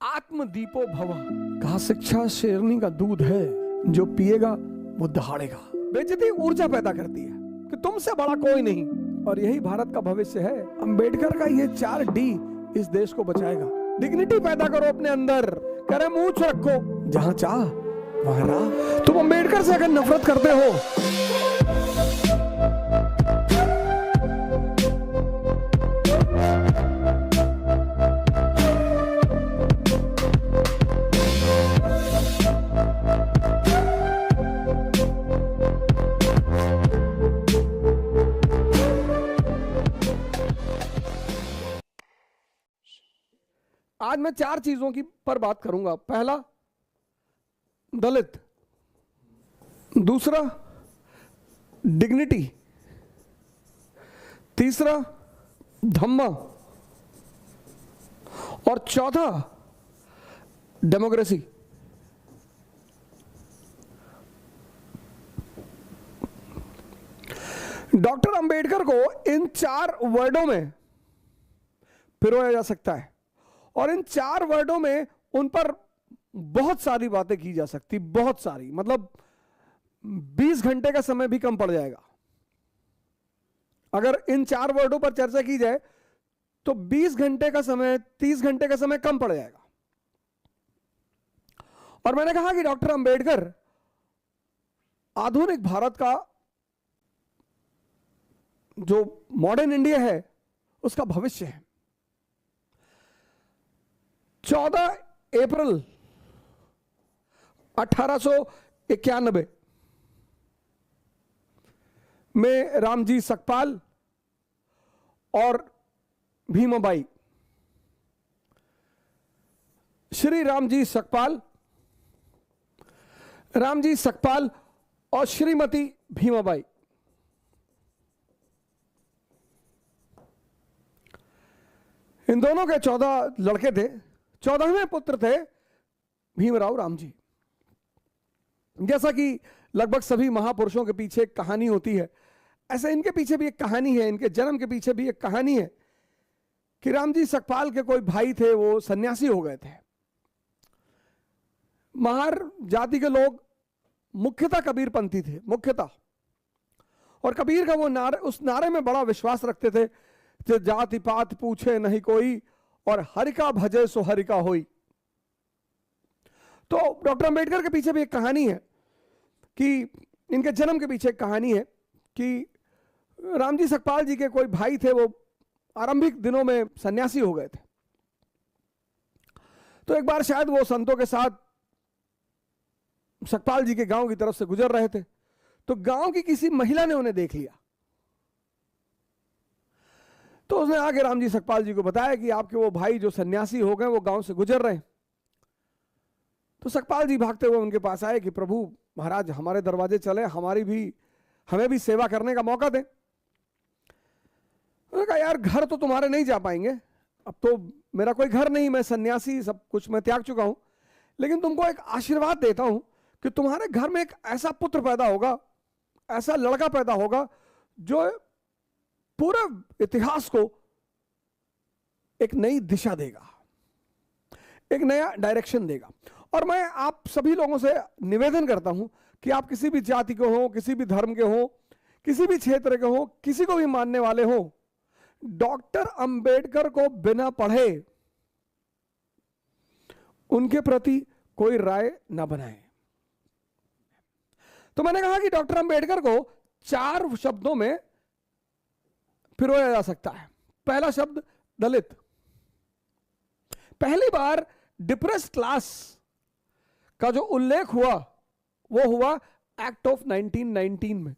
आत्मदीपो भव। कहा शिक्षा शेरनी का दूध है, जो पिएगा वो दहाड़ेगा। बेइज्जती ऊर्जा पैदा करती है कि तुमसे बड़ा कोई नहीं, और यही भारत का भविष्य है। अंबेडकर का ये 4D इस देश को बचाएगा। डिग्निटी पैदा करो अपने अंदर, करे मूंछ रखो, जहां चाह वहां राह। तुम अंबेडकर से अगर नफरत करते हो, आज मैं 4 चीजों की पर बात करूंगा। पहला, दलित। दूसरा, डिग्निटी। तीसरा, धम्मा। और चौथा, डेमोक्रेसी। डॉक्टर अंबेडकर को इन 4 वर्डों में पिरोया जा सकता है, और इन 4 वर्डों में उन पर बहुत सारी बातें की जा सकती, बहुत सारी, मतलब 20 घंटे का समय भी कम पड़ जाएगा। अगर इन 4 वर्डों पर चर्चा की जाए तो 20 घंटे का समय, 30 घंटे का समय कम पड़ जाएगा। और मैंने कहा कि डॉक्टर अंबेडकर आधुनिक भारत का, जो मॉडर्न इंडिया है, उसका भविष्य है। 14 अप्रैल 1891 में रामजी सकपाल और भीमाबाई, श्री रामजी सकपाल और श्रीमती भीमाबाई, इन दोनों के 14 लड़के थे। 14वें पुत्र थे भीमराव रामजी। जैसा कि लगभग सभी महापुरुषों के पीछे एक कहानी होती है, ऐसे इनके पीछे भी एक कहानी है, इनके जन्म के पीछे भी एक कहानी है कि रामजी सकपाल के कोई भाई थे, वो सन्यासी हो गए थे। महार जाति के लोग मुख्यतः कबीरपंथी थे, मुख्यतः, और कबीर का वो नारे, उस नारे में बड़ा विश्वास रखते थे कि जाति पात पूछे नहीं कोई, और हरि का भजे सो हरि का होई। तो डॉक्टर अंबेडकर के पीछे भी एक कहानी है कि इनके जन्म के पीछे एक कहानी है कि रामजी सकपाल जी के कोई भाई थे, वो आरंभिक दिनों में सन्यासी हो गए थे। तो एक बार शायद वो संतों के साथ सकपाल जी के गांव की तरफ से गुजर रहे थे, तो गांव की किसी महिला ने उन्हें देख लिया। तो उसने आगे रामजी सकपाल जी को बताया कि आपके वो भाई जो सन्यासी हो गए, वो गांव से गुजर रहे हैं। तो सकपाल जी भागते हुए उनके पास आए कि प्रभु महाराज, हमारे दरवाजे चले, हमें भी सेवा करने का मौका दें। उन्होंने कहा यार, घर तो तुम्हारे नहीं जा पाएंगे, अब तो मेरा कोई घर नहीं, मैं सन्यासी, सब कुछ मैं त्याग चुका हूं, लेकिन तुमको एक आशीर्वाद देता हूं कि तुम्हारे घर में एक ऐसा पुत्र पैदा होगा, ऐसा लड़का पैदा होगा जो पूरे इतिहास को एक नई दिशा देगा, एक नया डायरेक्शन देगा। और मैं आप सभी लोगों से निवेदन करता हूं कि आप किसी भी जाति के हो, किसी भी धर्म के हो, किसी भी क्षेत्र के हो, किसी को भी मानने वाले हो, डॉक्टर अंबेडकर को बिना पढ़े उनके प्रति कोई राय ना बनाए। तो मैंने कहा कि डॉक्टर अंबेडकर को 4 शब्दों में पिरोया जा सकता है। पहला शब्द, दलित। पहली बार डिप्रेस्ड क्लास का जो उल्लेख हुआ, वो हुआ एक्ट ऑफ 1919 में।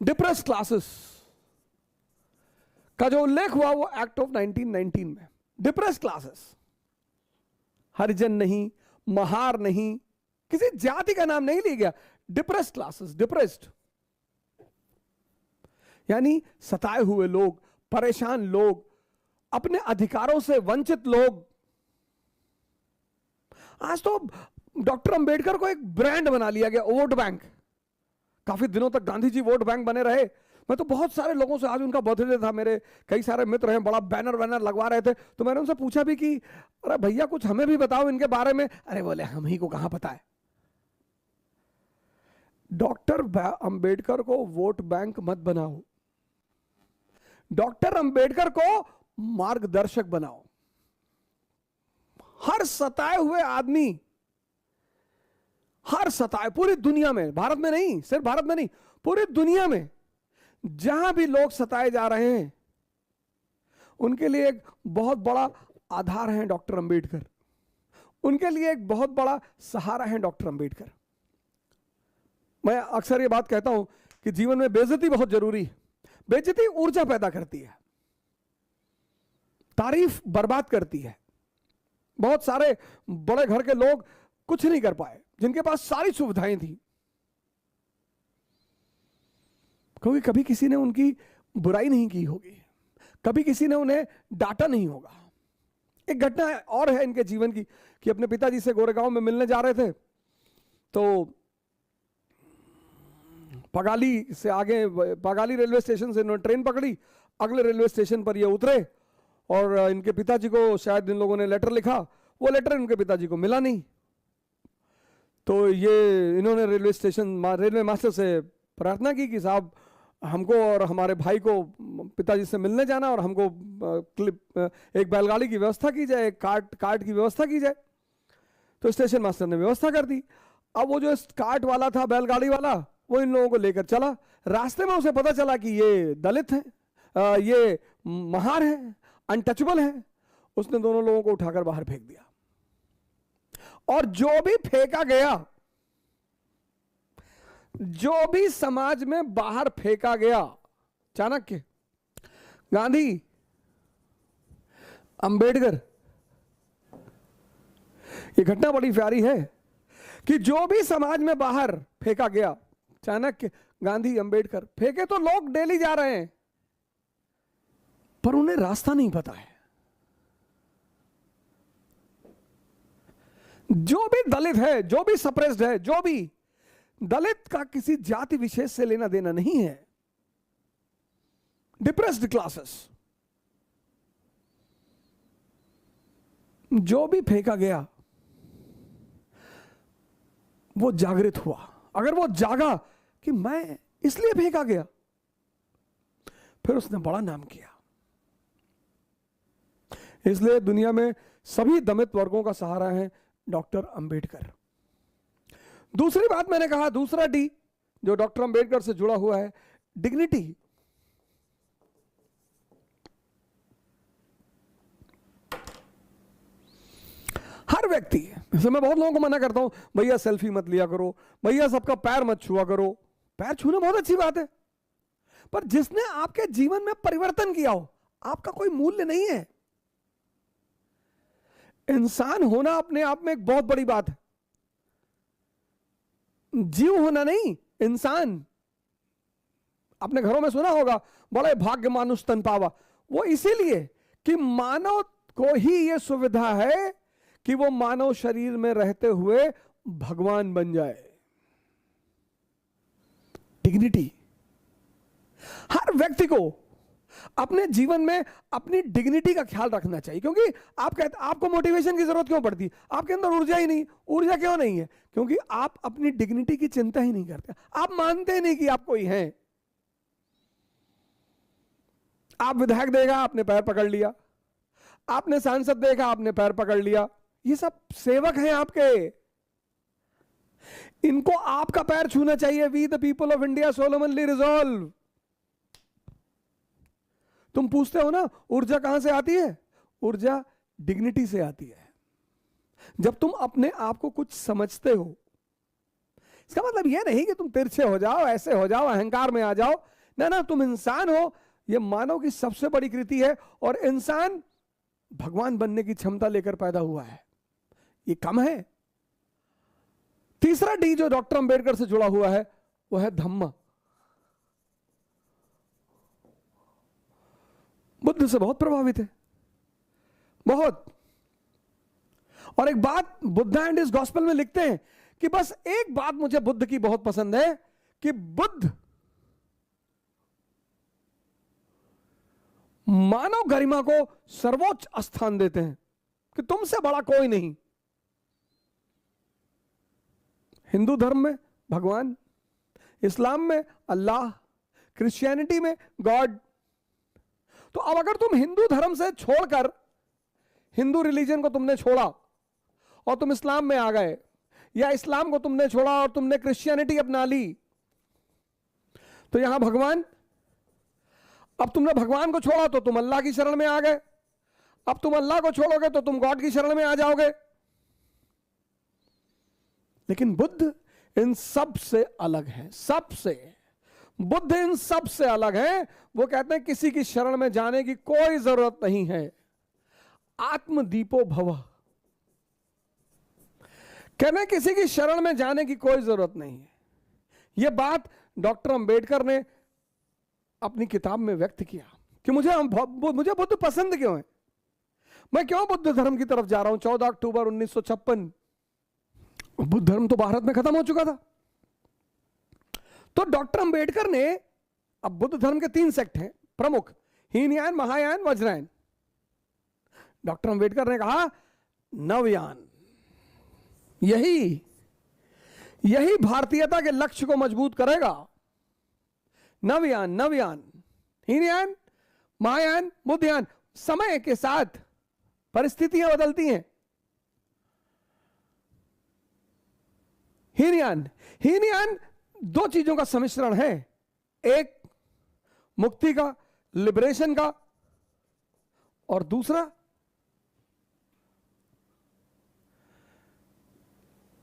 डिप्रेस्ड क्लासेस का जो उल्लेख हुआ, वो एक्ट ऑफ 1919 में। डिप्रेस्ड क्लासेस, हरिजन नहीं, महार नहीं, किसी जाति का नाम नहीं लिया गया। डिप्रेस्ड क्लासेस, डिप्रेस्ड यानी सताए हुए लोग, परेशान लोग, अपने अधिकारों से वंचित लोग। आज तो डॉक्टर अंबेडकर को एक ब्रांड बना लिया गया, वोट बैंक। काफी दिनों तक गांधी जी वोट बैंक बने रहे, मैं तो बहुत सारे लोगों से, आज उनका बर्थडे था, मेरे कई सारे मित्र हैं, बड़ा बैनर वैनर लगवा रहे थे, तो मैंने उनसे पूछा भी कि अरे भैया कुछ हमें भी बताओ इनके बारे में। अरे बोले हम ही को कहां पता है। डॉक्टर अंबेडकर को वोट बैंक मत बनाओ, डॉक्टर अंबेडकर को मार्गदर्शक बनाओ। हर सताए हुए आदमी, हर सताए, पूरी दुनिया में, भारत में नहीं, सिर्फ भारत में नहीं, पूरी दुनिया में जहां भी लोग सताए जा रहे हैं, उनके लिए एक बहुत बड़ा आधार है डॉक्टर अंबेडकर, उनके लिए एक बहुत बड़ा सहारा है डॉक्टर अंबेडकर। मैं अक्सर ये बात कहता हूं कि जीवन में बेइज्जती बहुत जरूरी है। बेइज्जती ऊर्जा पैदा करती है, तारीफ बर्बाद करती है। बहुत सारे बड़े घर के लोग कुछ नहीं कर पाए जिनके पास सारी सुविधाएं थी, क्योंकि कभी किसी ने उनकी बुराई नहीं की होगी, कभी किसी ने उन्हें डांटा नहीं होगा। एक घटना और है इनके जीवन की कि अपने पिताजी से गोरेगांव में मिलने जा रहे थे, तो पगाली से आगे, पगाली रेलवे स्टेशन से इन्होंने ट्रेन पकड़ी, अगले रेलवे स्टेशन पर ये उतरे और इनके पिताजी को शायद इन लोगों ने लेटर लिखा, वो लेटर इनके पिताजी को मिला नहीं। तो ये इन्होंने रेलवे मास्टर से प्रार्थना की कि साहब हमको और हमारे भाई को पिताजी से मिलने जाना, और हमको एक बैलगाड़ी की व्यवस्था की जाए, एक कार्ट की व्यवस्था की जाए। तो स्टेशन मास्टर ने व्यवस्था कर दी। अब वो जो कार्ट वाला था, बैलगाड़ी वाला, वो इन लोगों को लेकर चला। रास्ते में उसे पता चला कि ये दलित हैं, ये महार हैं, अनटचेबल हैं। उसने दोनों लोगों को उठाकर बाहर फेंक दिया, और जो भी फेंका गया, जो भी समाज में बाहर फेंका गया, चाणक्य, गांधी, अंबेडकर, ये घटना बड़ी प्यारी है कि जो भी समाज में बाहर फेंका गया, चाणक्य, गांधी, अंबेडकर, फेंके तो लोग डेली जा रहे हैं, पर उन्हें रास्ता नहीं पता है। जो भी दलित है, जो भी सप्रेस्ड है, जो भी दलित का किसी जाति विशेष से लेना देना नहीं है, डिप्रेस्ड क्लासेस, जो भी फेंका गया वो जागृत हुआ। अगर वो जागा कि मैं इसलिए फेंका गया, फिर उसने बड़ा नाम किया। इसलिए दुनिया में सभी दलित वर्गों का सहारा है डॉक्टर अंबेडकर। दूसरी बात मैंने कहा, दूसरा डी जो डॉक्टर अंबेडकर से जुड़ा हुआ है, डिग्निटी। हर व्यक्ति, जैसे मैं बहुत लोगों को मना करता हूं, भैया सेल्फी मत लिया करो, भैया सबका पैर मत छुआ करो। पैर छूना बहुत अच्छी बात है, पर जिसने आपके जीवन में परिवर्तन किया हो, आपका कोई मूल्य नहीं है। इंसान होना अपने आप में एक बहुत बड़ी बात है, जीव होना नहीं, इंसान। अपने घरों में सुना होगा, बड़े भाग्य मानुष तन पावा। वो इसीलिए कि मानव को ही यह सुविधा है कि वो मानव शरीर में रहते हुए भगवान बन जाए। डिग्निटी। हर व्यक्ति को अपने जीवन में अपनी डिग्निटी का ख्याल रखना चाहिए, क्योंकि आप कहते, आपको मोटिवेशन की जरूरत क्यों पड़ती? आपके अंदर ऊर्जा ही नहीं। ऊर्जा क्यों नहीं है? क्योंकि आप अपनी डिग्निटी की चिंता ही नहीं करते। आप मानते नहीं कि आप कोई हैं। आप विधायक देखा, आपने पैर पकड़ लिया, आपने सांसद देखा, आपने पैर पकड़ लिया। ये सब सेवक हैं आपके, इनको आपका पैर छूना चाहिए। We the people of India solemnly resolve. तुम पूछते हो ना ऊर्जा कहां से आती है? ऊर्जा डिग्निटी से आती है। जब तुम अपने आप को कुछ समझते हो, इसका मतलब यह नहीं कि तुम तिरछे हो जाओ, ऐसे हो जाओ, अहंकार में आ जाओ। ना ना, तुम इंसान हो। यह मानव की सबसे बड़ी कृति है, और इंसान भगवान बनने की क्षमता लेकर पैदा हुआ है। ये कम है। तीसरा डी जो डॉक्टर अंबेडकर से जुड़ा हुआ है वो है धम्म। बुद्ध से बहुत प्रभावित है, बहुत। और एक बात बुद्धा एंड इस गॉस्पेल में लिखते हैं कि बस एक बात मुझे बुद्ध की बहुत पसंद है कि बुद्ध मानव गरिमा को सर्वोच्च स्थान देते हैं कि तुमसे बड़ा कोई नहीं। हिंदू धर्म में भगवान, इस्लाम में अल्लाह, क्रिश्चियनिटी में गॉड। तो अब अगर तुम हिंदू धर्म से छोड़कर, हिंदू रिलीजन को तुमने छोड़ा और तुम इस्लाम में आ गए, या इस्लाम को तुमने छोड़ा और तुमने क्रिश्चियनिटी अपना ली, तो यहां भगवान, अब तुमने भगवान को छोड़ा तो तुम अल्लाह की शरण में आ गए, अब तुम अल्लाह को छोड़ोगे तो तुम गॉड की शरण में आ जाओगे। लेकिन बुद्ध इन सब से अलग है, सबसे। बुद्ध इन सब से अलग है। वो कहते हैं किसी की शरण में जाने की कोई जरूरत नहीं है। आत्मदीपो भव, कहते हैं किसी की शरण में जाने की कोई जरूरत नहीं है। यह बात डॉक्टर अंबेडकर ने अपनी किताब में व्यक्त किया कि मुझे बुद्ध पसंद क्यों है, मैं क्यों बुद्ध धर्म की तरफ जा रहा हूं। 14 अक्टूबर 1956, बुद्ध धर्म तो भारत में खत्म हो चुका था। तो डॉक्टर अंबेडकर ने, अब बुद्ध धर्म के 3 सेक्ट हैं प्रमुख, हीनयान, महायान, वज्रयान। डॉक्टर अंबेडकर ने कहा नवयान, यही भारतीयता के लक्ष्य को मजबूत करेगा। नवयान, हीनयान, महायान, बुद्धयान। समय के साथ परिस्थितियां बदलती हैं। हीनयान 2 चीजों का सम्मिश्रण है, एक मुक्ति का, लिबरेशन का, और दूसरा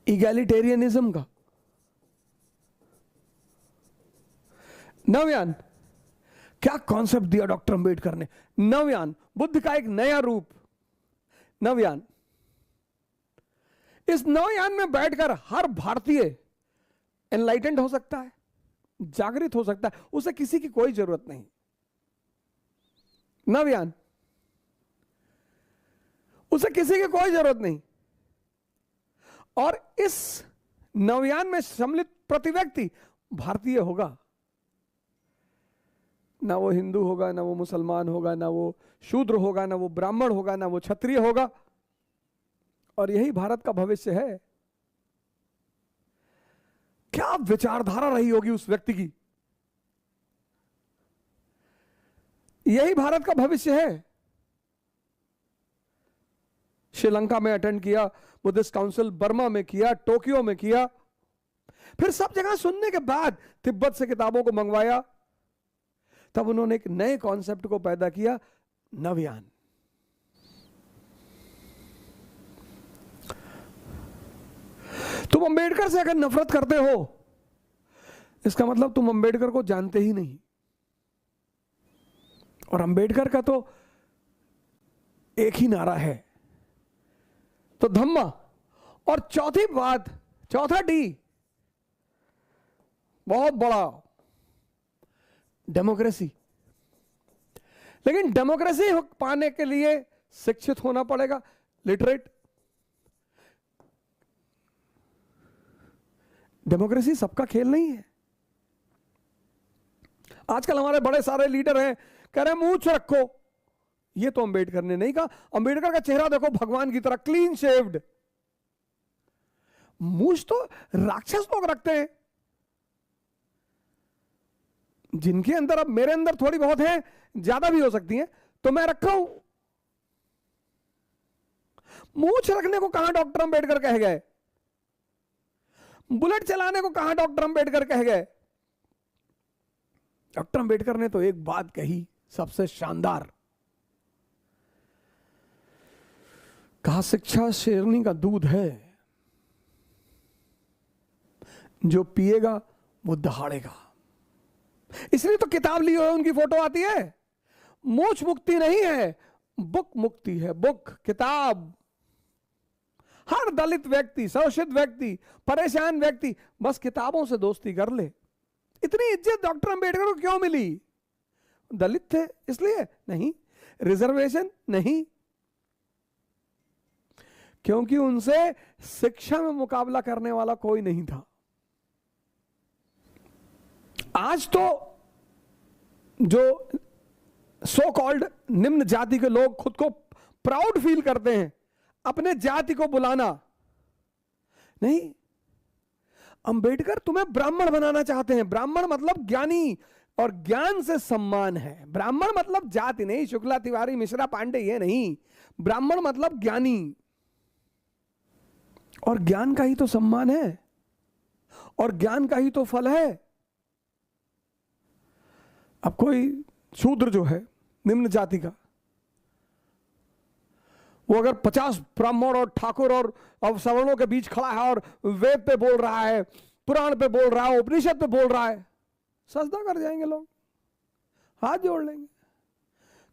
इगैलिटेरियनिज्म का। नवयान, क्या कॉन्सेप्ट दिया डॉक्टर अंबेडकर ने। नवयान, बुद्ध का एक नया रूप। नवयान, इस नवयान में बैठकर हर भारतीय एनलाइटेंड हो सकता है, जागृत हो सकता है, उसे किसी की कोई जरूरत नहीं। नवयान, उसे किसी की कोई जरूरत नहीं। और इस नवयान में सम्मिलित प्रति व्यक्ति भारतीय होगा। ना वो हिंदू होगा, ना वो मुसलमान होगा, ना वो शूद्र होगा, ना वो ब्राह्मण होगा, ना वो क्षत्रिय होगा। और यही भारत का भविष्य है। क्या विचारधारा रही होगी उस व्यक्ति की। यही भारत का भविष्य है। श्रीलंका में अटेंड किया, बुद्धिस्ट काउंसिल बर्मा में किया, टोक्यो में किया, फिर सब जगह सुनने के बाद तिब्बत से किताबों को मंगवाया। तब उन्होंने एक नए कॉन्सेप्ट को पैदा किया, नवयान। तुम अंबेडकर से अगर नफरत करते हो, इसका मतलब तुम अंबेडकर को जानते ही नहीं। और अंबेडकर का तो एक ही नारा है, तो धम्मा। और चौथी बात, चौथा डी बहुत बड़ा, डेमोक्रेसी। लेकिन डेमोक्रेसी पाने के लिए शिक्षित होना पड़ेगा, लिटरेट। डेमोक्रेसी सबका खेल नहीं है। आजकल हमारे बड़े सारे लीडर हैं, कह रहे हैं मूंछ रखो। ये तो अंबेडकर ने नहीं कहा। अंबेडकर का चेहरा देखो, भगवान की तरह क्लीन शेव्ड। मूंछ तो राक्षस लोग रखते हैं, जिनके अंदर, अब मेरे अंदर थोड़ी बहुत है, ज्यादा भी हो सकती है, तो मैं रखा हूं। मूंछ रखने को कहां डॉक्टर अंबेडकर कह गए, बुलेट चलाने को कहां डॉक्टर अंबेडकर कह गए। डॉक्टर अंबेडकर ने तो एक बात कही सबसे शानदार, कहा शिक्षा शेरनी का दूध है, जो पिएगा वो दहाड़ेगा। इसलिए तो किताब ली हुई उनकी फोटो आती है। मूंछ मुक्ति नहीं है, बुक मुक्ति है, बुक, किताब। हर दलित व्यक्ति, शोषित व्यक्ति, परेशान व्यक्ति बस किताबों से दोस्ती कर ले। इतनी इज्जत डॉक्टर अंबेडकर को क्यों मिली? दलित थे इसलिए नहीं, रिजर्वेशन नहीं, क्योंकि उनसे शिक्षा में मुकाबला करने वाला कोई नहीं था। आज तो जो सो कॉल्ड निम्न जाति के लोग खुद को प्राउड फील करते हैं, अपने जाति को बुलाना नहीं। अंबेडकर तुम्हें ब्राह्मण बनाना चाहते हैं। ब्राह्मण मतलब ज्ञानी, और ज्ञान से सम्मान है। ब्राह्मण मतलब जाति नहीं, शुक्ला तिवारी मिश्रा पांडे ये नहीं। ब्राह्मण मतलब ज्ञानी, और ज्ञान का ही तो सम्मान है, और ज्ञान का ही तो फल है। अब कोई शूद्र जो है निम्न जाति का, वो अगर 50 ब्राह्मण और ठाकुर और सवर्णों के बीच खड़ा है और वेद पे बोल रहा है, पुराण पे बोल रहा है, उपनिषद पे बोल रहा है, सजदा कर जाएंगे लोग, हाथ जोड़ लेंगे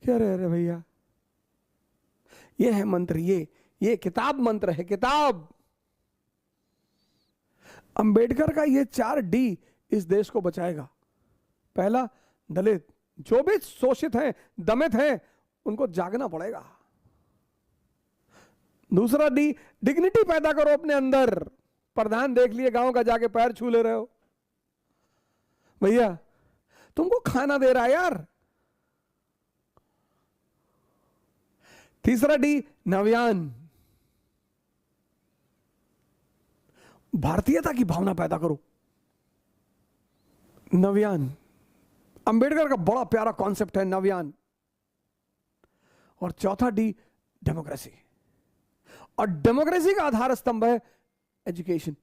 कि अरे अरे भैया ये है मंत्र, ये किताब मंत्र है, किताब। अंबेडकर का ये 4D इस देश को बचाएगा। पहला, दलित, जो भी शोषित हैं, दमित हैं, उनको जागना पड़ेगा। दूसरा D, डिग्निटी पैदा करो अपने अंदर। प्रधान देख लिए गांव का, जाके पैर छू ले रहे हो, भैया तुमको खाना दे रहा है यार। तीसरा D, नव्यान, भारतीयता की भावना पैदा करो, नव्यान। अंबेडकर का बड़ा प्यारा कॉन्सेप्ट है नव्यान। और चौथा D, डेमोक्रेसी, और डेमोक्रेसी का आधार स्तंभ है एजुकेशन।